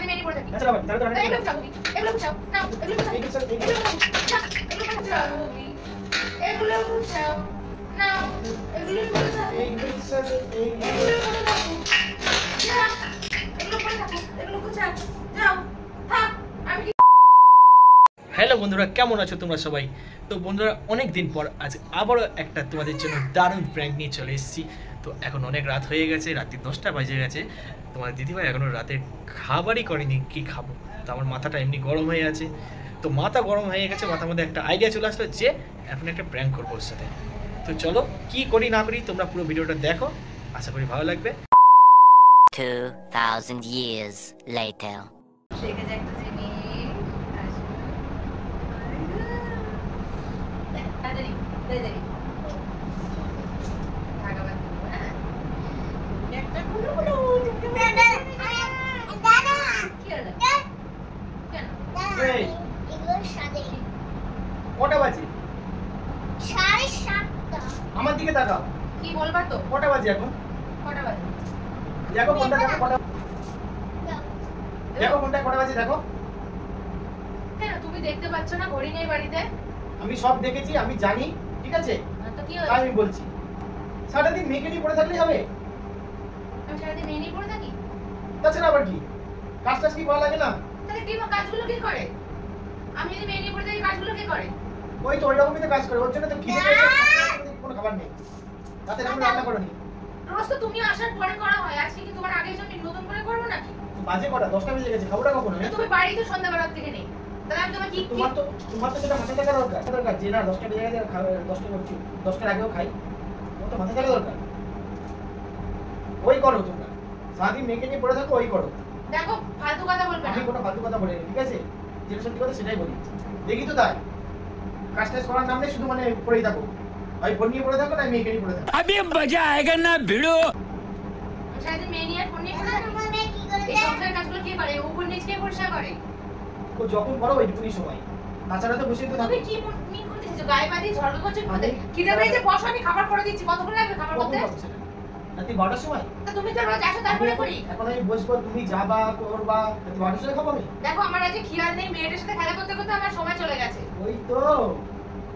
মেরে পড়ে থাকি। আচ্ছা বাবা তাহলে তো এগুলো চাও এগুলো চাও নাও এগুলো চাও এগুলো চাও এগুলো চাও নাও এগুলো চাও এগুলো চাও যাও থাক আমি। হ্যালো বন্ধুরা, কেমন আছো তোমরা সবাই? তো বন্ধুরা, অনেক দিন পর আজ আবারও একটা তোমাদের জন্য দারুণ প্র্যাঙ্ক নিয়ে চলে এসেছি। তো এখন অনেক রাত হয়ে গেছে, রাত্রি 10টা বাজে গেছে। তোমার দিদিভাই এখনও রাতে খাবারই করেনি, কি খাবো। তো আমার মাথাটা এমনি গরম হয়ে আছে। তো মাথা গরম হয়ে গেছে, মাথার মধ্যে একটা আইডিয়া চলে আসলো যে এখন একটা প্র্যাঙ্ক করবো ওর সাথে। তো চলো কি করি না করি তোমরা পুরো ভিডিওটা দেখো, আশা করি ভালো লাগবে। 2000 years later. শেখে যায় একটা জিনিস তাড়াতাড়ি তাড়াতাড়ি ভাগবান হ্যাঁ একটা গুলো গুলো দাদা দাদা কি হলো কেন এই এগুলো সাদে কটা বাজে? 7:30 আমার দিকে তাকাও। কি বলবা তো কটা বাজে এখন? কটা বাজে দেখো কোনটা, দেখো কটা, দেখো কোনটা কটা বাজে দেখো। কেন তুমি দেখতে পাচ্ছ না ঘড়ি নেই বাড়িতে? আমি সব দেখেছি, আমি জানি, ঠিক আছে? তো কি তাই হয়েছে আমি বলছি, সারাদিন মেয়েকে নিয়ে পড়ে থাকলেই হবে? আমি সারাদিন মেয়ে নিয়ে পড়ে থাকি? তাছাড়া আবার কি কাজ টাজ কি ভালো লাগে না? তাহলে কি কাজগুলো কে করে? আমি যদি মেয়ে নিয়ে পড়ে থাকি কাজগুলো কে করে? ওই তো ওই রকমই তো কাজ করে, ওর জন্য তো খিদে পেয়েছে, কোনো খাবার নেই, রাতে আমি রান্না করনি। রোজ তো তুমি আসার পরে করা হয়, আজকে কি তোমার আগে জন্য নতুন করে করবো নাকি? বাজে কটা? 10টা বেজে গেছে, খাবারটা কখন হবে? তুমি বাড়ি তো সন্ধ্যাবেলা থেকে নেই, তাহলে আমি তোমার কি তোমার তো সেটা মাথায় থাকা দরকার যে না 10টা বেজে গেছে, 10টার আগেও খাই, তোমার তো মাথায় থাকা দরকার। ওই করো তোমরা, সারাদিন মেয়েকে নিয়ে পড়ে থাকো, ওই করো। দেখো ফালতু কথা বলবে না। আমি কোনো ফালতু কথা বলিনি, ঠিক আছে? যেটা সত্যি কথা সেটাই বলি। দেখি তো তাই কাজ টাজ করার নাম নেই, শুধু মানে পড়েই থাকো, ভাই ফোন নিয়ে পড়ে থাকো না মেয়েকে নিয়ে পড়ে থাকো। अभी मजा आएगा ना भिड़ो। সারাদিন মেয়ে নিয়ে ফোন নিয়ে পড়ে থাকি। তোমার মেয়ে কি করে এই যায়? সংসারের কাজগুলো কে করে? উপর নিচ কে পরিষ্কার করে? ও যখন করো ওইটুকুনি সময়, তাছাড়া তো বসে তো থাকো। তুমি কি মিন করতে চাইছো? গায়ে বাঁধি ঝগড়া করছো কি করতে? খিদে পেয়েছে বসো, আমি খাবার করে দিচ্ছি। কতক্ষণ লাগবে খাবার করতে? রাতে 12টার সময় তা তুমি তো রোজ আসো তারপরে করি। এখন আমি বসবো, তুমি যাবা করবা, রাতে 12টার সময় খাবো আমি? দেখো আমার আজকে খেয়াল নেই, মেয়েটার সাথে খেলা করতে করতে আমার সময় চলে গেছে। ওই তো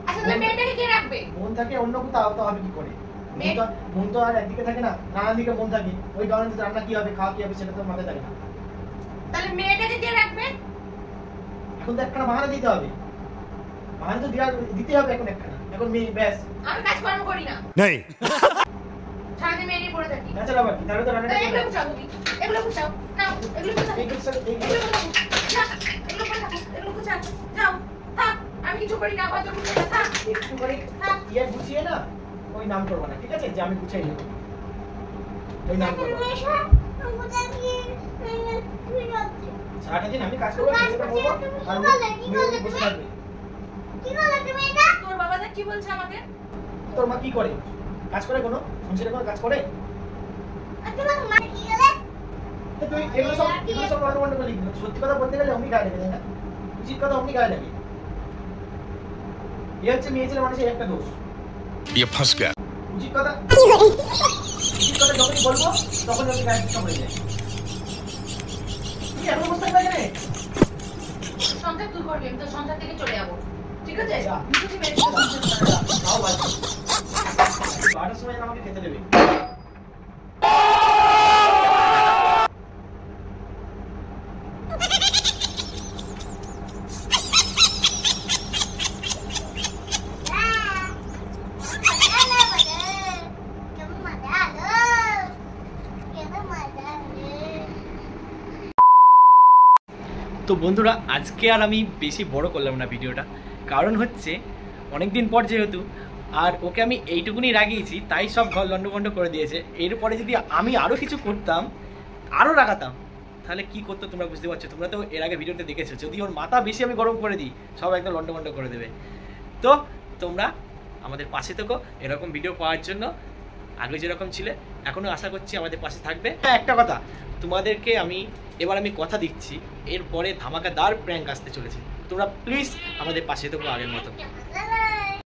আচ্ছা তাহলে মেয়েটাকে কে রাখবে? মন থাকে অন্য কোথাও, তো হবে কি করে? মন তো আর একদিকে থাকে না, নানান দিকে মন থাকে। ওই কারণে তো রান্না কি হবে, খাওয়া কি হবে সেটা তো মাথায় থাকে না। তাহলে মেয়েটাকে কে রাখবে? এখন তো একটা বাহানা দিতে হবে, বাহানা তো দিতে হবে এখন একটা। এখন মেয়ে ব্যাস, আমি কাজকর্ম করি না, नहीं সারাদিন মেয়ে নিয়ে পড়ে থাকি। তাছাড়া আবার কি? তাহলে তো রান্নাটা তাহলে এগুলো চাও তুমি, এগুলো চাও নাও এগুলো চাও এই কিছু এগুলো চাও এগুলো চাও এগুলো চাও যাও থাক আমি কিছু করি না, বাজার করতে না থাক। একটু করে ইয়ে গুছিয়ে না, ওই নাম করবো না, ঠিক আছে? যে আমি গুছিয়ে নেবো, ওই নাম করবো না। সারাটা দিন আমি কাজ করবো, ছেলেটা করবো, আর মেয়ে বসে থাকবে। তোর বাবা কি বলছে আমাকে? তোর মা কি করে? কাজ করে কোনো? সংসারে কোনো কাজ করে? তো তুই এগুলো সব লন্ডন করে লিখবি। সত্যি কথা বলতে গেলে অমনি গায়ে লাগে, তাই না? উচিত কথা অমনি গায়ে লাগে। এ হচ্ছে মেয়ে ছেলে মানুষের একটা দোষ। ये फंस गया। উচিত কথা যখনই বলবো তখন আমি গায়ে চিন্তা হয়ে যায়। তুই এখন বসতে পারবে না? সংসার তুই করবি, আমি তো সংসার থেকে চলে যাবো, ঠিক আছে? যা। তুই মেরে সংসার কর। তাও বাজে। 12টার সময় আমাকে খেতে দেবে। তো বন্ধুরা, আজকে আর আমি বেশি বড় করলাম না ভিডিওটা, কারণ হচ্ছে অনেকদিন পর যেহেতু, আর ওকে আমি এইটুকুনি রাগিয়েছি, তাই সব ঘর লন্ডভন্ড করে দিয়েছে। এরপরে যদি আমি আরও কিছু করতাম, আরও রাগাতাম, তাহলে কি করতো তোমরা বুঝতে পারছো। তোমরা তো এর আগে ভিডিওতে দেখেছো, যদি ওর মাথা বেশি আমি গরম করে দিই, সব একদম লন্ডভন্ড করে দেবে। তো তোমরা আমাদের পাশে থেকো এরকম ভিডিও পাওয়ার জন্য। আগে যেরকম ছিলে এখনও আশা করছি আমাদের পাশে থাকবে। হ্যাঁ, একটা কথা তোমাদেরকে এবার আমি কথা দিচ্ছি, এরপরে ধামাকাদার প্র্যাঙ্ক আসতে চলেছে। তোমরা প্লিজ আমাদের পাশে থেকো আগের মতো।